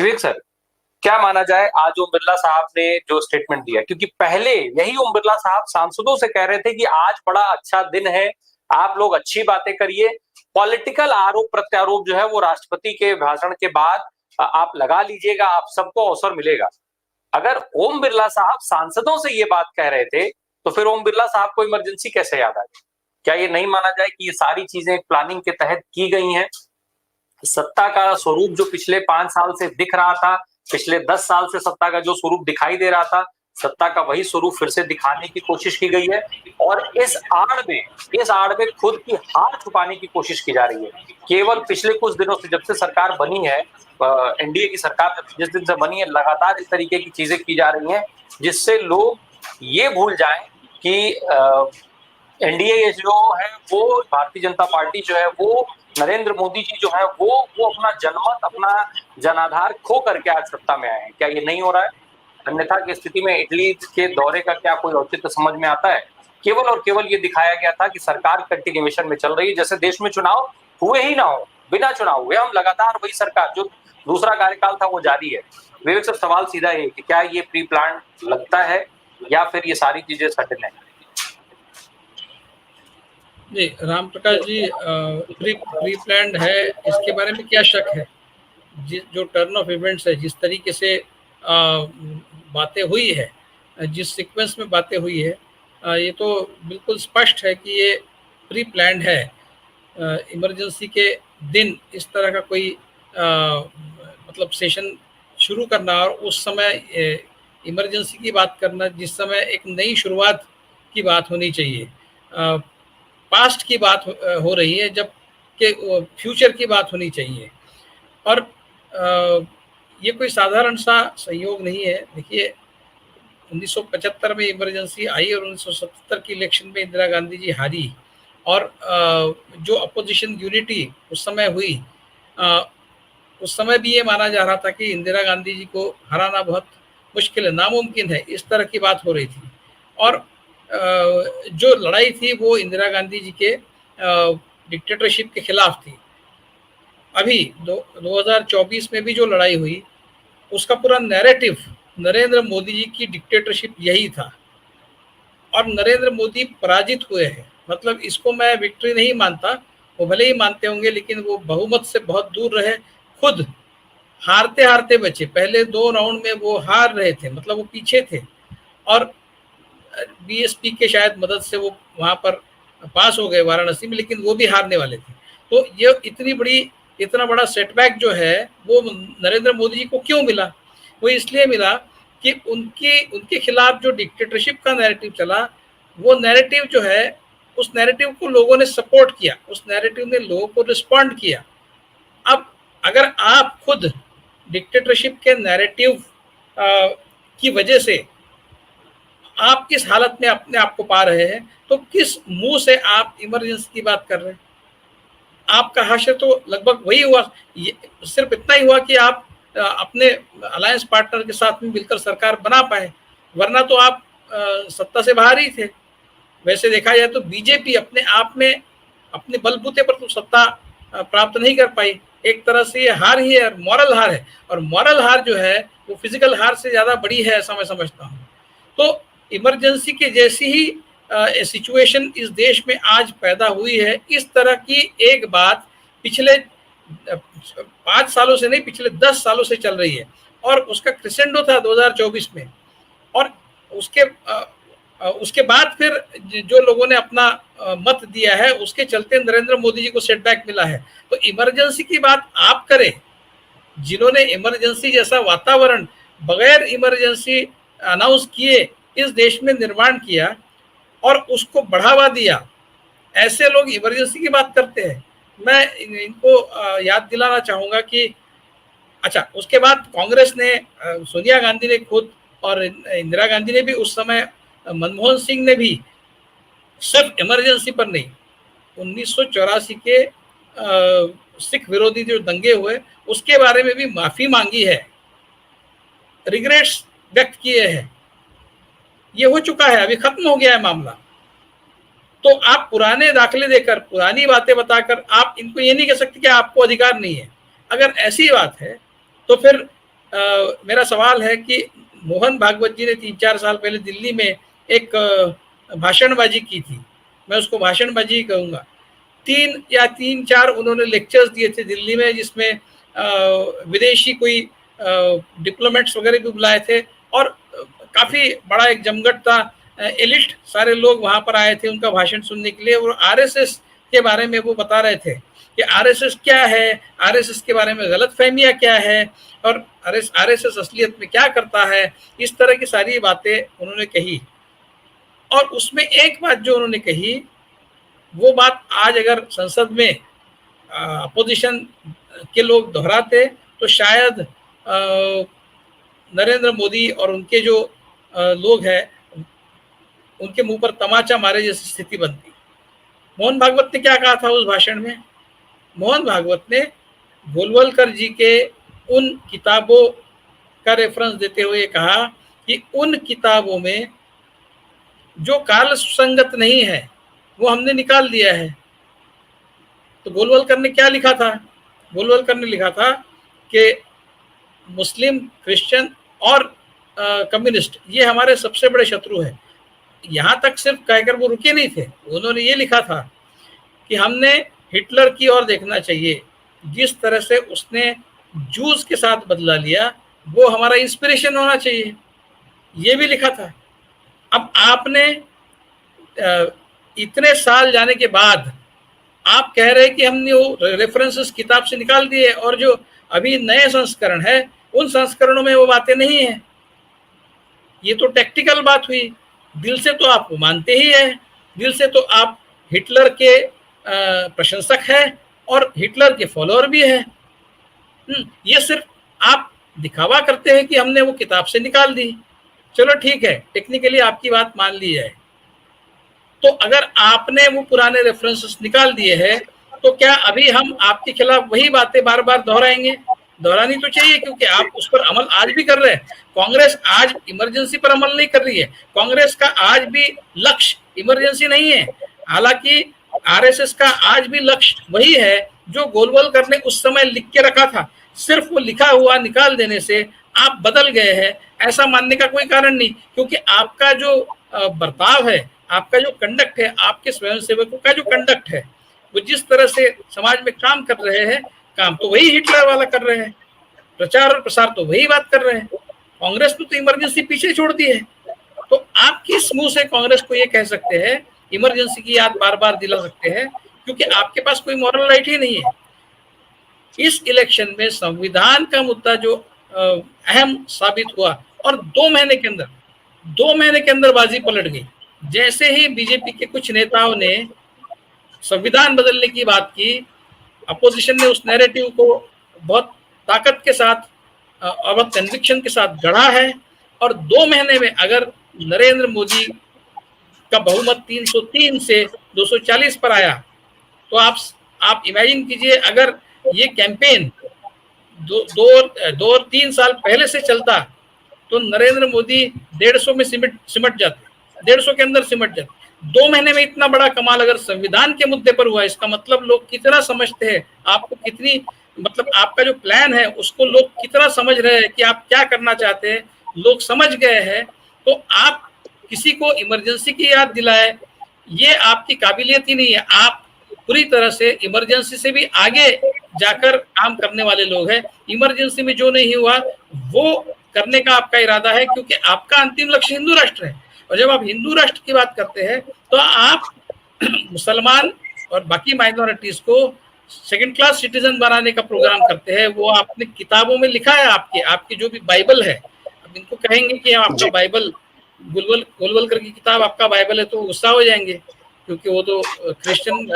विवेक sir, क्या माना जाए आज ओम बिरला साहब ने जो स्टेटमेंट दिया, क्योंकि पहले यही ओम बिरला साहब सांसदों से कह रहे थे कि आज बड़ा अच्छा दिन है, आप लोग अच्छी बातें करिए। पॉलिटिकल आरोप प्रत्यारोप जो है वो राष्ट्रपति के भाषण के बाद आप लगा लीजिएगा, आप सबको अवसर मिलेगा। अगर ओम बिरला साहब सांसदों से ये बात कह रहे थे तो फिर ओम बिरला साहब को इमरजेंसी कैसे याद आ गई? क्या ये नहीं माना जाए कि ये सारी चीजें प्लानिंग के तहत की गई हैं? सत्ता का स्वरूप जो पिछले 5 साल से दिख रहा था, पिछले 10 साल से सत्ता का जो स्वरूप दिखाई दे रहा था, सत्ता का वही स्वरूप फिर से दिखाने की कोशिश की गई है। और इस आड़ में खुद की हार छुपाने की कोशिश की जा रही है। केवल पिछले कुछ दिनों से, जब से सरकार बनी है, एनडीए की सरकार जिस दिन से बनी है, लगातार इस तरीके की चीजें की जा रही हैं जिससे लोग ये भूल जाएं कि एनडीए जो है वो भारतीय जनता पार्टी जो है वो नरेंद्र मोदी जी जो है वो अपना जनमत, अपना जनाधार खो करके आज सत्ता में आए हैं। क्या ये नहीं हो रहा है? अन्यथा की स्थिति में इटली के दौरे का क्या कोई औचित्य समझ में आता है? केवल और केवल ये दिखाया गया था कि सरकार कंटिन्यूएशन में चल रही है, जैसे देश में चुनाव हुए ही ना हो, बिना चुनाव हुए हम लगातार वही सरकार, जो दूसरा कार्यकाल था वो जारी है। विवेक सर, सवाल सीधा है कि क्या ये प्री प्लान लगता है या फिर ये सारी चीजें सडन है? जी राम प्रकाश जी, प्री प्लान्ड है, इसके बारे में क्या शक है। जो टर्न ऑफ इवेंट्स है, जिस तरीके से बातें हुई है, जिस सीक्वेंस में बातें हुई है, ये तो बिल्कुल स्पष्ट है कि ये प्री प्लान्ड है। इमरजेंसी के दिन इस तरह का कोई मतलब सेशन शुरू करना और उस समय इमरजेंसी की बात करना, जिस समय एक नई शुरुआत की बात होनी चाहिए, पास्ट की बात हो रही है, जब के फ्यूचर की बात होनी चाहिए। और ये कोई साधारण सा संयोग नहीं है। देखिए, 1975 में इमरजेंसी आई और 1977 की इलेक्शन में इंदिरा गांधी जी हारी, और जो अपोजिशन यूनिटी उस समय हुई, उस समय भी ये माना जा रहा था कि इंदिरा गांधी जी को हराना बहुत मुश्किल है, नामुमकिन है, इस तरह की बात हो रही थी। और जो लड़ाई थी वो इंदिरा गांधी जी के डिक्टेटरशिप के खिलाफ थी। अभी 2024 में भी जो लड़ाई हुई, उसका पूरा नैरेटिव नरेंद्र मोदी जी की डिक्टेटरशिप यही था, और नरेंद्र मोदी पराजित हुए हैं। मतलब इसको मैं विक्ट्री नहीं मानता, वो भले ही मानते होंगे, लेकिन वो बहुमत से बहुत दूर रहे, खुद हारते हारते बचे। पहले 2 राउंड में वो हार रहे थे, मतलब वो पीछे थे, और बीएसपी के शायद मदद से वो वहां पर पास हो गए वाराणसी में, लेकिन वो भी हारने वाले थे। तो ये इतना बड़ा सेटबैक जो है वो नरेंद्र मोदी जी को क्यों मिला? वो इसलिए मिला कि उनके खिलाफ जो डिक्टेटरशिप का नैरेटिव चला, वो नैरेटिव जो है, उस नैरेटिव को लोगों ने सपोर्ट किया, उस नैरेटिव ने लोगों को रिस्पॉन्ड किया। अब अगर आप खुद डिक्टेटरशिप के नैरेटिव की वजह से आप किस हालत में अपने आप को पा रहे हैं, तो किस मुंह से आप इमरजेंसी की बात कर रहे हैं? आपका हाशिर तो लगभग वही हुआ, सिर्फ इतना ही हुआ कि आप अपने अलायंस पार्टनर के साथ में मिलकर सरकार बना पाए, वरना तो आप सत्ता से बाहर ही थे। वैसे देखा जाए तो बीजेपी अपने आप में अपने बलबूते पर तो सत्ता प्राप्त नहीं कर पाई। एक तरह से ये हार ही है, मॉरल हार है, और मॉरल हार जो है वो फिजिकल हार से ज्यादा बड़ी है, ऐसा मैं समझता हूँ। तो इमरजेंसी के जैसी ही सिचुएशन इस देश में आज पैदा हुई है। इस तरह की एक बात पिछले 5 सालों से नहीं, पिछले 10 सालों से चल रही है, और उसका क्रिसेंडो था 2024 में। और उसके बाद फिर जो लोगों ने अपना मत दिया है, उसके चलते नरेंद्र मोदी जी को सेटबैक मिला है। तो इमरजेंसी की बात आप करें, जिन्होंने इमरजेंसी जैसा वातावरण बगैर इमरजेंसी अनाउंस किए इस देश में निर्माण किया और उसको बढ़ावा दिया, ऐसे लोग इमरजेंसी की बात करते हैं। मैं इनको याद दिलाना चाहूंगा कि अच्छा, उसके बाद कांग्रेस ने, सोनिया गांधी ने खुद, और इंदिरा गांधी ने भी उस समय, मनमोहन सिंह ने भी, सिर्फ इमरजेंसी पर नहीं, 1984 के सिख विरोधी जो दंगे हुए उसके बारे में भी माफी मांगी है, रिग्रेट्स व्यक्त किए हैं। ये हो चुका है, अभी खत्म हो गया है मामला। तो आप पुराने दाखले देकर, पुरानी बातें बताकर आप इनको ये नहीं कह सकते कि आपको अधिकार नहीं है। अगर ऐसी बात है तो फिर मेरा सवाल है कि मोहन भागवत जी ने 3-4 साल पहले दिल्ली में एक भाषणबाजी की थी, मैं उसको भाषणबाजी ही कहूँगा। 3 या 4 उन्होंने लेक्चर्स दिए थे दिल्ली में, जिसमें विदेशी कोई डिप्लोमेट्स वगैरह भी बुलाए थे और काफ़ी बड़ा एक जमघट था। एलिट सारे लोग वहाँ पर आए थे उनका भाषण सुनने के लिए, और आरएसएस के बारे में वो बता रहे थे कि आरएसएस क्या है, आरएसएस के बारे में गलतफहमियां क्या है, और आरएसएस असलियत में क्या करता है। इस तरह की सारी बातें उन्होंने कही, और उसमें एक बात जो उन्होंने कही, वो बात आज अगर संसद में अपोजिशन के लोग दोहराते तो शायद नरेंद्र मोदी और उनके जो लोग हैं उनके मुंह पर तमाचा मारे जैसी स्थिति बनती। मोहन भागवत ने क्या कहा था उस भाषण में? मोहन भागवत ने गोलवलकर जी के उन किताबों का रेफरेंस देते हुए कहा कि उन किताबों में जो काल सुसंगत नहीं है वो हमने निकाल दिया है। तो गोलवलकर ने क्या लिखा था? गोलवलकर ने लिखा था कि मुस्लिम, क्रिश्चियन और कम्युनिस्ट ये हमारे सबसे बड़े शत्रु हैं। यहाँ तक सिर्फ कहकर वो रुके नहीं थे, उन्होंने ये लिखा था कि हमने हिटलर की ओर देखना चाहिए, जिस तरह से उसने जूस के साथ बदला लिया वो हमारा इंस्पिरेशन होना चाहिए, ये भी लिखा था। अब आपने इतने साल जाने के बाद आप कह रहे हैं कि हमने वो रेफरेंसेस किताब से निकाल दिए, और जो अभी नए संस्करण है उन संस्करणों में वो बातें नहीं है। ये तो टैक्टिकल बात हुई। दिल से तो आप मानते ही है, दिल से तो आप हिटलर के प्रशंसक है और हिटलर के फॉलोअर भी है। ये सिर्फ आप दिखावा करते हैं कि हमने वो किताब से निकाल दी। चलो ठीक है, टेक्निकली आपकी बात मान ली जाए, तो अगर आपने वो पुराने रेफरेंसेस निकाल दिए हैं तो क्या अभी हम आपके खिलाफ वही बातें बार बार दोहराएंगे? दोहरानी तो चाहिए, क्योंकि आप उस पर अमल आज भी कर रहे हैं। कांग्रेस आज इमरजेंसी पर अमल नहीं कर रही है, कांग्रेस का आज भी लक्ष्य इमरजेंसी नहीं है। हालांकि आरएसएस का आज भी लक्ष्य वही है जो गोलवलकर ने उस समय लिख के रखा था। सिर्फ वो लिखा हुआ निकाल देने से आप बदल गए हैं ऐसा मानने का कोई कारण नहीं, क्योंकि आपका जो बर्ताव है, आपका जो कंडक्ट है, आपके स्वयंसेवकों का जो कंडक्ट है, वो जिस तरह से समाज में काम कर रहे हैं, काम तो वही हिटलर वाला कर रहे हैं, प्रचार और प्रसार तो वही बात कर रहे हैं। कांग्रेस ने तो इमरजेंसी पीछे छोड़ दी है, तो आप किस मुंह से कांग्रेस को ये कह सकते हैं, इमरजेंसी की याद बार बार दिला सकते हैं? क्योंकि आपके पास कोई मॉरल राइट ही नहीं है। इस इलेक्शन में संविधान का मुद्दा जो अहम साबित हुआ, और 2 महीने के अंदर बाजी पलट गई। जैसे ही बीजेपी के कुछ नेताओं ने संविधान बदलने की बात की, अपोजिशन ने उस नैरेटिव को बहुत ताकत के साथ और बहुत कन्विक्शन के साथ गढ़ा है, और 2 महीने में अगर नरेंद्र मोदी का बहुमत 303 से 240 पर आया, तो आप इमेजिन कीजिए अगर ये कैंपेन 2-3 साल पहले से चलता तो नरेंद्र मोदी 150 में सिमट जाते, 150 के अंदर सिमट जाते। 2 महीने में इतना बड़ा कमाल अगर संविधान के मुद्दे पर हुआ, इसका मतलब लोग कितना समझते हैं आपको, कितनी मतलब आपका जो प्लान है उसको लोग कितना समझ रहे हैं कि आप क्या करना चाहते हैं, लोग समझ गए हैं। तो आप किसी को इमरजेंसी की याद दिलाए, ये आपकी काबिलियत ही नहीं है। आप पूरी तरह से इमरजेंसी से भी आगे जाकर काम करने वाले लोग हैं। इमरजेंसी में जो नहीं हुआ वो करने का आपका इरादा है, क्योंकि आपका अंतिम लक्ष्य हिंदू राष्ट्र है। और जब आप हिंदू राष्ट्र की बात करते हैं तो आप मुसलमान और बाकी माइनॉरिटीज को सेकंड क्लास सिटीजन बनाने का प्रोग्राम करते हैं। वो आपने किताबों में लिखा है, आपकी जो भी बाइबल है, अब इनको कहेंगे कि आपका बाइबल गोलवलकर की किताब आपका बाइबल है तो गुस्सा हो जाएंगे, क्योंकि वो तो क्रिश्चियन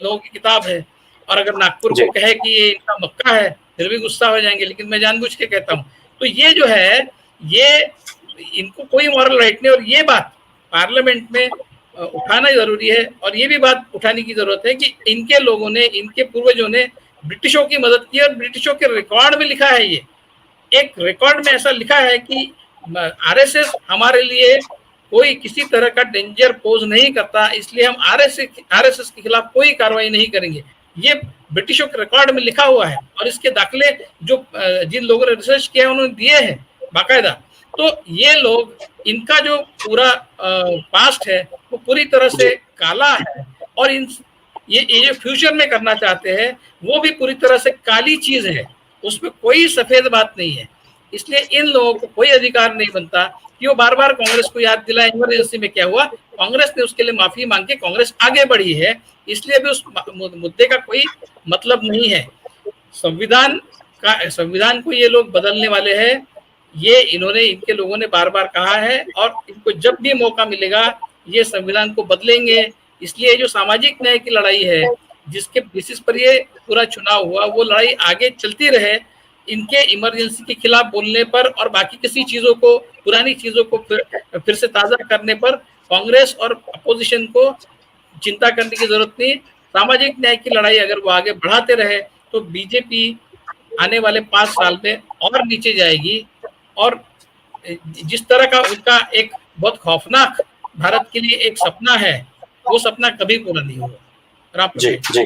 लोगों की किताब है। और अगर नागपुर को कहे कि ये इनका मक्का है फिर भी गुस्सा हो जाएंगे, लेकिन मैं जानबूझ के कहता हूँ। तो ये जो है, ये इनको कोई मॉरल राइट नहीं, और ये बात पार्लियामेंट में उठाना जरूरी है। और ये भी बात उठाने की जरूरत है कि इनके लोगों ने, इनके पूर्वजों ने ब्रिटिशों की मदद की, और ब्रिटिशों के रिकॉर्ड में लिखा है, ये एक रिकॉर्ड में ऐसा लिखा है कि आरएसएस हमारे लिए कोई किसी तरह का डेंजर पोज नहीं करता, इसलिए हम आरएसएस के खिलाफ कोई कार्रवाई नहीं करेंगे। ये ब्रिटिशों के रिकॉर्ड में लिखा हुआ है और इसके दाखले जो जिन लोगों ने रिसर्च किया है उन्होंने दिए हैं बाकायदा। तो ये लोग, इनका जो पूरा पास्ट है वो पूरी तरह से काला है, और ये जो फ्यूचर में करना चाहते हैं वो भी पूरी तरह से काली चीज है, उसमें कोई सफेद बात नहीं है। इसलिए इन लोगों को कोई अधिकार नहीं बनता कि वो बार बार कांग्रेस को याद दिलाए इमरजेंसी में क्या हुआ। कांग्रेस ने उसके लिए माफी मांग के कांग्रेस आगे बढ़ी है, इसलिए भी उस मुद्दे का कोई मतलब नहीं है। संविधान को ये लोग बदलने वाले हैं, ये इनके लोगों ने बार बार कहा है, और इनको जब भी मौका मिलेगा ये संविधान को बदलेंगे। इसलिए जो सामाजिक न्याय की लड़ाई है, जिसके बेसिस पर ये पूरा चुनाव हुआ, वो लड़ाई आगे चलती रहे। इनके इमरजेंसी के खिलाफ बोलने पर और बाकी किसी चीजों को, पुरानी चीजों को फिर से ताजा करने पर कांग्रेस और अपोजिशन को चिंता करने की जरूरत नहीं। सामाजिक न्याय की लड़ाई अगर वो आगे बढ़ाते रहे तो बीजेपी आने वाले 5 साल में और नीचे जाएगी, और जिस तरह का उनका एक बहुत खौफनाक भारत के लिए एक सपना है, वो सपना कभी पूरा नहीं होगा। जी जी।